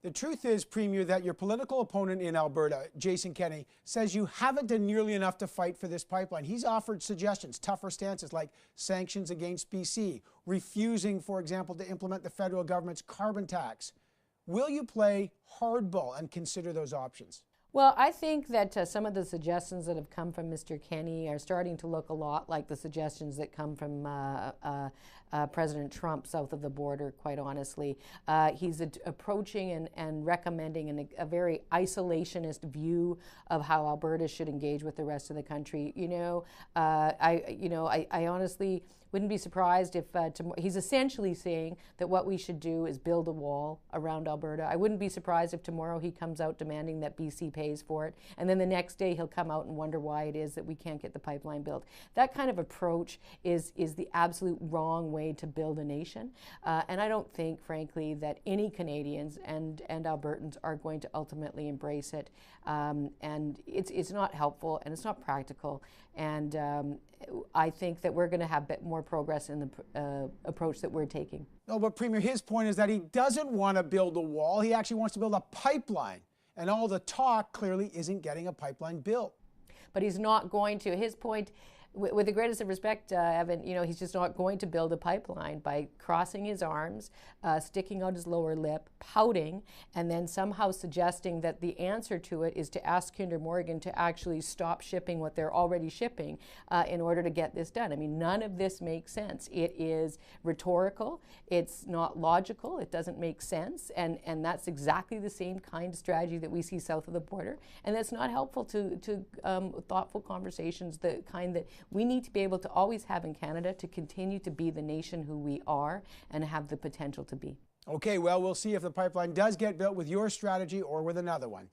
The truth is, Premier, that your political opponent in Alberta, Jason Kenney, says you haven't done nearly enough to fight for this pipeline. He's offered suggestions, tougher stances like sanctions against BC, refusing, for example, to implement the federal government's carbon tax. Will you play hardball and consider those options? Well, I think that some of the suggestions that have come from Mr. Kenney are starting to look a lot like the suggestions that come from President Trump south of the border, quite honestly. He's approaching and recommending a very isolationist view of how Alberta should engage with the rest of the country. I honestly wouldn't be surprised if he's essentially saying that what we should do is build a wall around Alberta. I wouldn't be surprised if tomorrow he comes out demanding that BC pays for it, and then the next day he'll come out and wonder why it is that we can't get the pipeline built. That kind of approach is the absolute wrong way to build a nation, and I don't think, frankly, that any Canadians and Albertans are going to ultimately embrace it, and it's not helpful and it's not practical, and I think that we're going to have a bit more progress in the approach that we're taking. No, but Premier, his point is that he doesn't want to build a wall. He actually wants to build a pipeline. And all the talk clearly isn't getting a pipeline built. But he's not going to. His point, with the greatest of respect, Evan, he's just not going to build a pipeline by crossing his arms, sticking out his lower lip, pouting, and then somehow suggesting that the answer to it is to ask Kinder Morgan to actually stop shipping what they're already shipping in order to get this done. I mean, none of this makes sense. It is rhetorical. It's not logical. It doesn't make sense. And that's exactly the same kind of strategy that we see south of the border. And that's not helpful to thoughtful conversations, the kind that we need to be able to always have in Canada to continue to be the nation who we are and have the potential to be. Okay, well, we'll see if the pipeline does get built with your strategy or with another one.